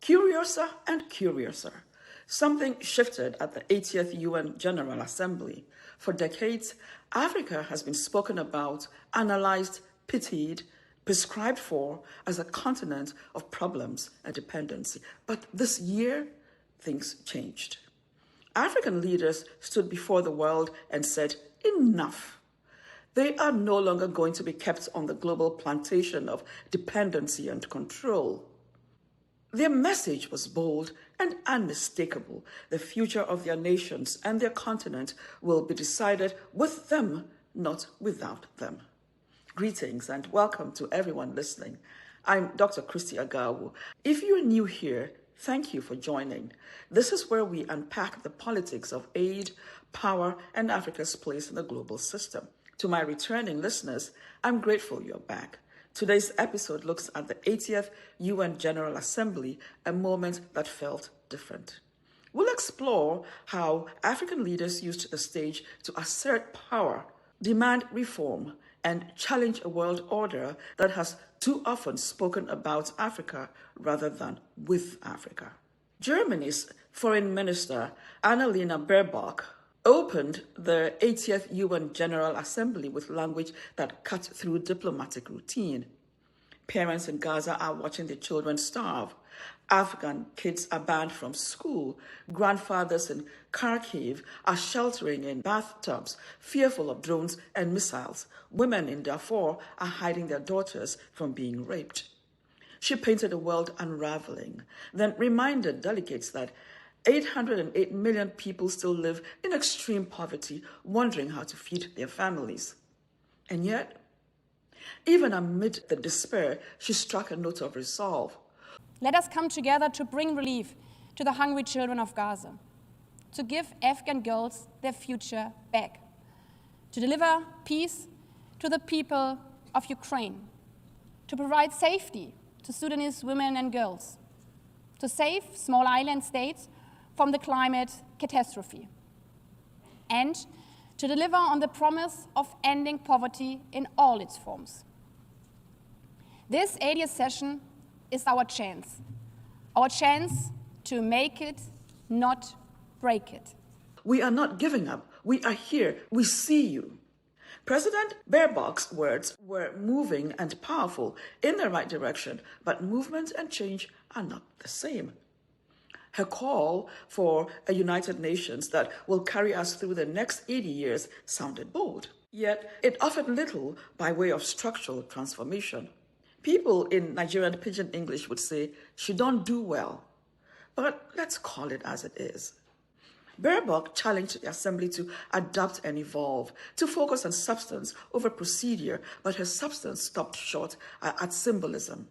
Curiouser and curiouser. Something shifted at the 80th UN General Assembly. For decades, Africa has been spoken about, analyzed, pitied, prescribed for as a continent of problems and dependency. But this year, things changed. African leaders stood before the world and said, enough. They are no longer going to be kept on the global plantation of dependency and control. Their message was bold and unmistakable. The future of their nations and their continent will be decided with them, not without them. Greetings and welcome to everyone listening. I'm Dr. Christy Agawu. If you're new here, thank you for joining. This is where we unpack the politics of aid, power, and Africa's place in the global system. To my returning listeners, I'm grateful you're back. Today's episode looks at the 80th UN General Assembly, a moment that felt different. We'll explore how African leaders used the stage to assert power, demand reform, and challenge a world order that has too often spoken about Africa rather than with Africa. Germany's Foreign Minister Annalena Baerbock opened the 80th UN General Assembly with language that cut through diplomatic routine. Parents in Gaza are watching their children starve. Afghan kids are banned from school. Grandfathers in Kharkiv are sheltering in bathtubs, fearful of drones and missiles. Women in Darfur are hiding their daughters from being raped. She painted a world unraveling, then reminded delegates that 808 million people still live in extreme poverty, wondering how to feed their families. And yet, even amid the despair, she struck a note of resolve. Let us come together to bring relief to the hungry children of Gaza, to give Afghan girls their future back, to deliver peace to the people of Ukraine, to provide safety to Sudanese women and girls, to save small island states from the climate catastrophe, and to deliver on the promise of ending poverty in all its forms. This 80th session is our chance to make it, not break it. We are not giving up. We are here. We see you. President Baerbock's words were moving and powerful in the right direction, but movement and change are not the same. Her call for a United Nations that will carry us through the next 80 years sounded bold, yet it offered little by way of structural transformation. People in Nigerian Pidgin English would say, she don't do well. But let's call it as it is. Baerbock challenged the Assembly to adapt and evolve, to focus on substance over procedure, but her substance stopped short at symbolism.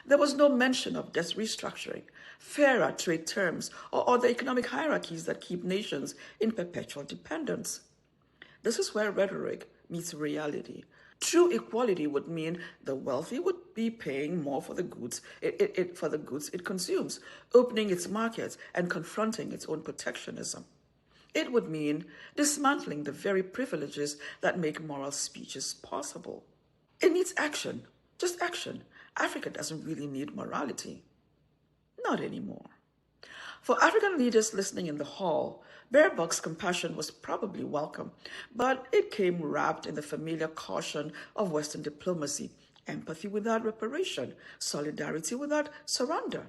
There was no mention of debt restructuring, fairer trade terms, or the economic hierarchies that keep nations in perpetual dependence. This is where rhetoric meets reality. True equality would mean the wealthy would be paying more for the goods it consumes, opening its markets and confronting its own protectionism. It would mean dismantling the very privileges that make moral speeches possible. It needs action, just action. Africa doesn't really need morality. Not anymore. For African leaders listening in the hall, Baerbock's compassion was probably welcome, but it came wrapped in the familiar caution of Western diplomacy: empathy without reparation, solidarity without surrender.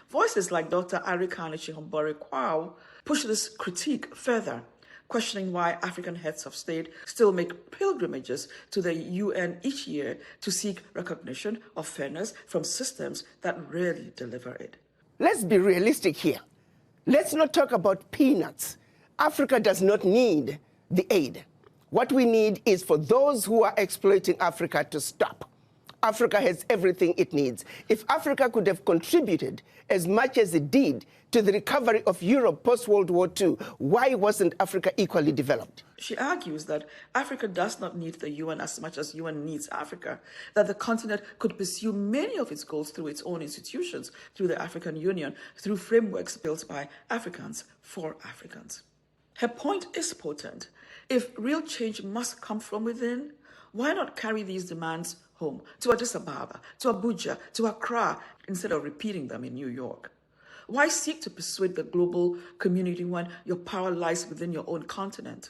Voices like Dr. Arikane Chihombori-Kwao push this critique further, questioning why African heads of state still make pilgrimages to the UN each year to seek recognition of fairness from systems that rarely deliver it. Let's be realistic here. Let's not talk about peanuts. Africa does not need the aid. What we need is for those who are exploiting Africa to stop. Africa has everything it needs. If Africa could have contributed as much as it did to the recovery of Europe post-World War II, why wasn't Africa equally developed? She argues that Africa does not need the UN as much as UN needs Africa, that the continent could pursue many of its goals through its own institutions, through the African Union, through frameworks built by Africans for Africans. Her point is potent. If real change must come from within, Why not carry these demands home to Addis Ababa, to Abuja, to Accra, instead of repeating them in New York? Why seek to persuade the global community when your power lies within your own continent?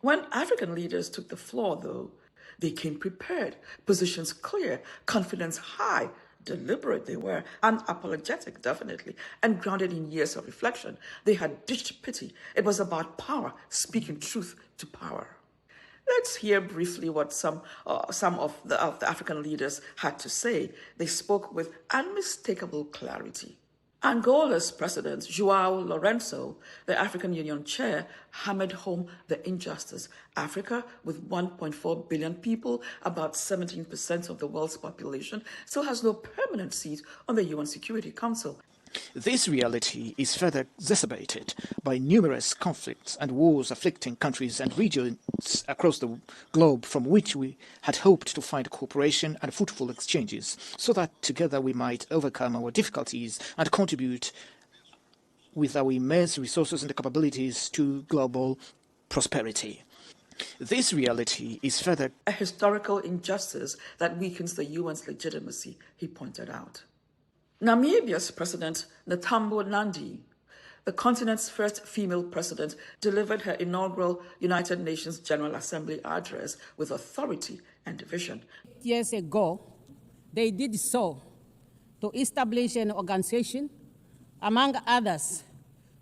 When African leaders took the floor, though, they came prepared, positions clear, confidence high, deliberate they were, unapologetic, definitely, and grounded in years of reflection. They had ditched pity. It was about power, speaking truth to power. Let's hear briefly what some of the African leaders had to say. They spoke with unmistakable clarity. Angola's President, Joao Lourenço, the African Union chair, hammered home the injustice. Africa, with 1.4 billion people, about 17% of the world's population, still has no permanent seat on the UN Security Council. This reality is further exacerbated by numerous conflicts and wars afflicting countries and regions across the globe from which we had hoped to find cooperation and fruitful exchanges, so that together we might overcome our difficulties and contribute with our immense resources and capabilities to global prosperity. This reality is further a historical injustice that weakens the UN's legitimacy, he pointed out. Namibia's President, Netambo Nandi, the continent's first female president, delivered her inaugural United Nations General Assembly address with authority and vision. Years ago, they did so to establish an organization, among others,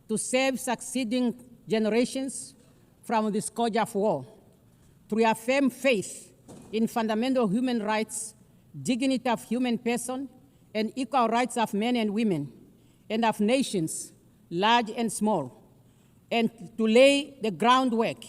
to save succeeding generations from the scourge of war, to reaffirm faith in fundamental human rights, dignity of human person, and equal rights of men and women, and of nations, large and small, and to lay the groundwork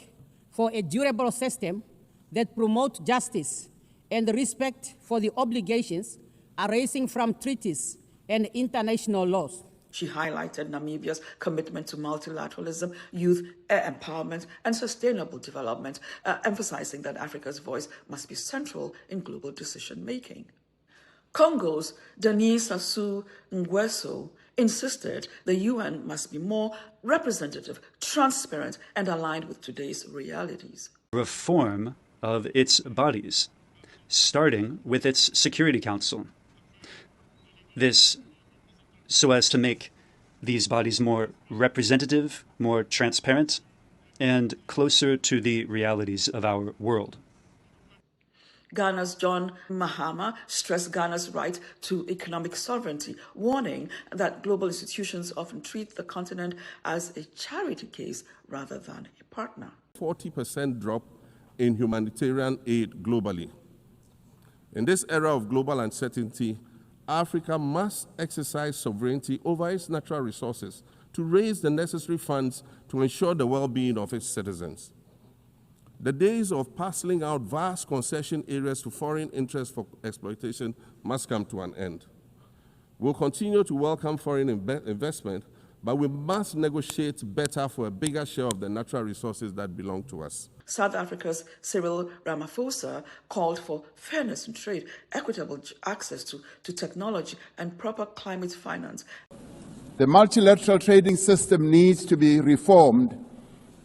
for a durable system that promotes justice and respect for the obligations arising from treaties and international laws. She highlighted Namibia's commitment to multilateralism, youth empowerment, and sustainable development, emphasizing that Africa's voice must be central in global decision-making. Congo's Denis Sassou Nguesso insisted the UN must be more representative, transparent, and aligned with today's realities. Reform of its bodies, starting with its Security Council. This so as to make these bodies more representative, more transparent, and closer to the realities of our world. Ghana's John Mahama stressed Ghana's right to economic sovereignty, warning that global institutions often treat the continent as a charity case rather than a partner. 40% drop in humanitarian aid globally. In this era of global uncertainty, Africa must exercise sovereignty over its natural resources to raise the necessary funds to ensure the well-being of its citizens. The days of parceling out vast concession areas to foreign interests for exploitation must come to an end. We'll continue to welcome foreign investment, but we must negotiate better for a bigger share of the natural resources that belong to us. South Africa's Cyril Ramaphosa called for fairness in trade, equitable access to technology, and proper climate finance. The multilateral trading system needs to be reformed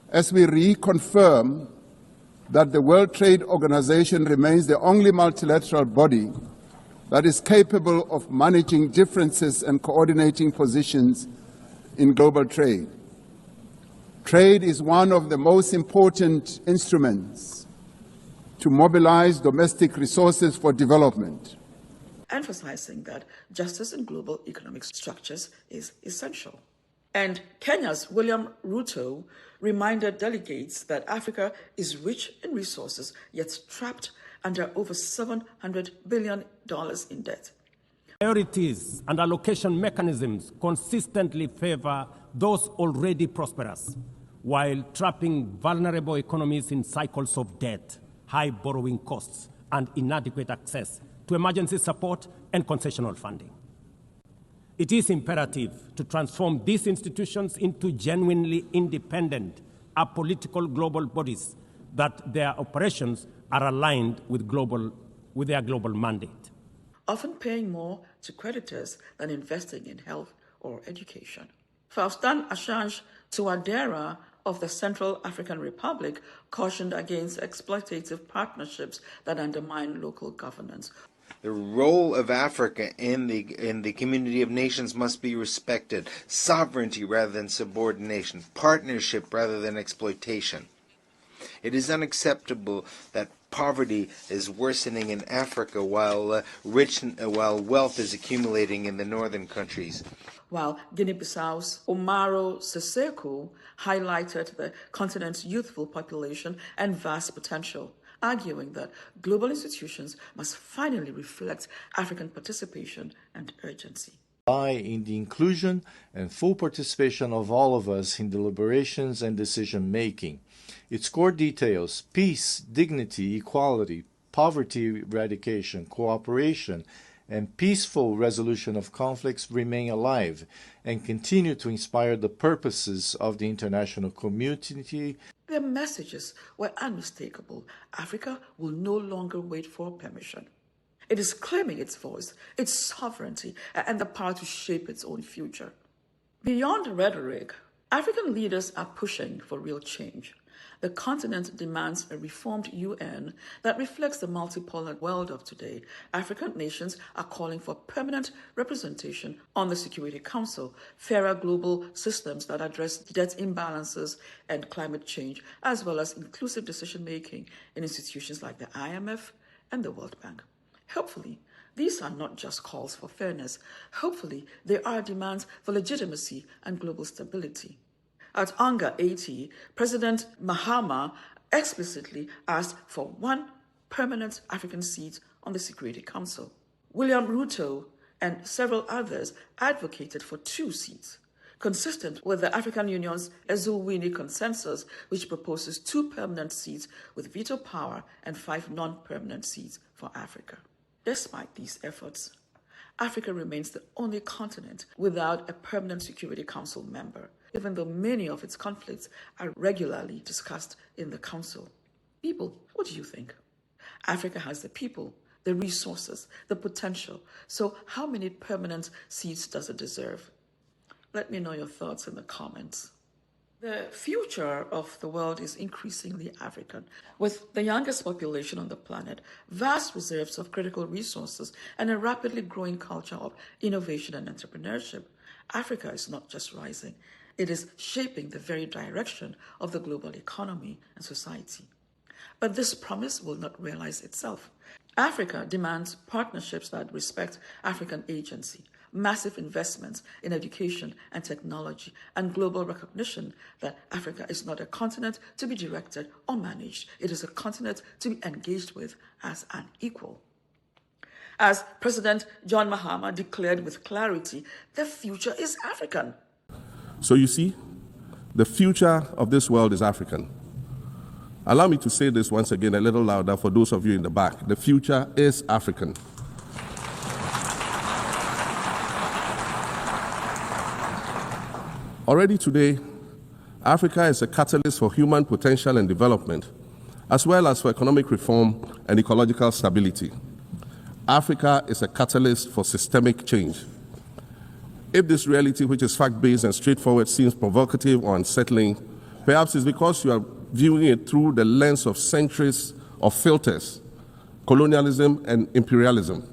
as we reconfirm that the World Trade Organization remains the only multilateral body that is capable of managing differences and coordinating positions in global trade. Trade is one of the most important instruments to mobilize domestic resources for development. Emphasizing that justice in global economic structures is essential. And Kenya's William Ruto reminded delegates that Africa is rich in resources, yet trapped under over $700 billion in debt. Priorities and allocation mechanisms consistently favor those already prosperous, while trapping vulnerable economies in cycles of debt, high borrowing costs, and inadequate access to emergency support and concessional funding. It is imperative to transform these institutions into genuinely independent, apolitical global bodies that their operations are aligned with their global mandate. Often paying more to creditors than investing in health or education. Faustin Assange Touadera of the Central African Republic cautioned against exploitative partnerships that undermine local governance. The role of Africa in the community of nations must be respected. Sovereignty rather than subordination. Partnership rather than exploitation. It is unacceptable that poverty is worsening in Africa while wealth is accumulating in the northern countries. While Guinea-Bissau's Omaro Sissoco highlighted the continent's youthful population and vast potential, arguing that global institutions must finally reflect African participation and urgency. In the inclusion and full participation of all of us in deliberations and decision-making. Its core details, peace, dignity, equality, poverty eradication, cooperation, and peaceful resolution of conflicts remain alive and continue to inspire the purposes of the international community. Their messages were unmistakable. Africa will no longer wait for permission. It is claiming its voice, its sovereignty, and the power to shape its own future. Beyond rhetoric, African leaders are pushing for real change. The continent demands a reformed UN that reflects the multipolar world of today. African nations are calling for permanent representation on the Security Council, fairer global systems that address debt imbalances and climate change, as well as inclusive decision-making in institutions like the IMF and the World Bank. Hopefully, these are not just calls for fairness. Hopefully, they are demands for legitimacy and global stability. At UNGA 80, President Mahama explicitly asked for one permanent African seat on the Security Council. William Ruto and several others advocated for 2 seats, consistent with the African Union's Ezulwini consensus, which proposes 2 permanent seats with veto power and 5 non-permanent seats for Africa. Despite these efforts, Africa remains the only continent without a permanent Security Council member, even though many of its conflicts are regularly discussed in the Council. People, what do you think? Africa has the people, the resources, the potential. So how many permanent seats does it deserve? Let me know your thoughts in the comments. The future of the world is increasingly African, with the youngest population on the planet, vast reserves of critical resources, and a rapidly growing culture of innovation and entrepreneurship. Africa is not just rising, it is shaping the very direction of the global economy and society. But this promise will not realize itself. Africa demands partnerships that respect African agency, massive investments in education and technology, and global recognition that Africa is not a continent to be directed or managed. It is a continent to be engaged with as an equal. As President John Mahama declared with clarity, the future is African. So you see, the future of this world is African. Allow me to say this once again a little louder for those of you in the back. The future is African. Already today, Africa is a catalyst for human potential and development, as well as for economic reform and ecological stability. Africa is a catalyst for systemic change. If this reality, which is fact-based and straightforward, seems provocative or unsettling, perhaps it's because you are viewing it through the lens of centuries of filters, colonialism and imperialism,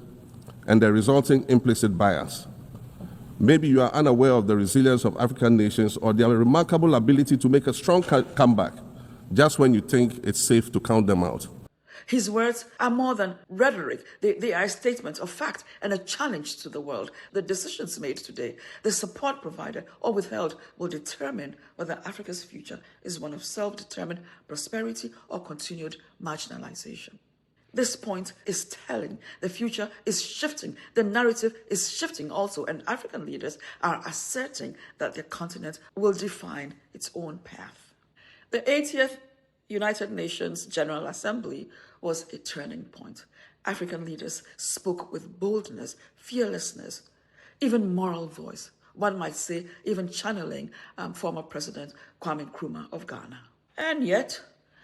and the resulting implicit bias. Maybe you are unaware of the resilience of African nations or their remarkable ability to make a strong comeback just when you think it's safe to count them out. His words are more than rhetoric. They are a statement of fact and a challenge to the world. The decisions made today, the support provided or withheld, will determine whether Africa's future is one of self-determined prosperity or continued marginalization. This point is telling. The future is shifting. The narrative is shifting also, and African leaders are asserting that their continent will define its own path. The 80th United Nations General Assembly was a turning point. African leaders spoke with boldness, fearlessness, even moral voice. One might say even channeling former President Kwame Nkrumah of Ghana. And yet,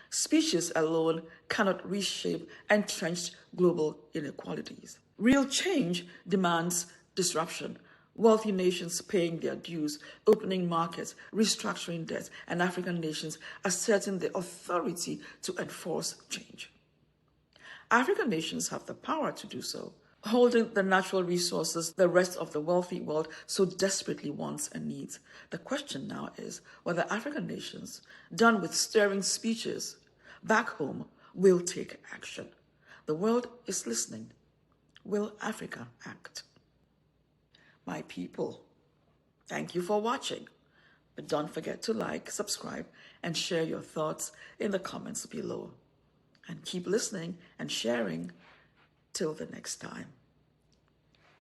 speeches alone cannot reshape entrenched global inequalities. Real change demands disruption, wealthy nations paying their dues, opening markets, restructuring debt, and African nations asserting the authority to enforce change. African nations have the power to do so, holding the natural resources the rest of the wealthy world so desperately wants and needs. The question now is whether African nations, done with stirring speeches back home, will take action. The world is listening. Will Africa act? My people, thank you for watching. But don't forget to like, subscribe, and share your thoughts in the comments below. And keep listening and sharing till the next time.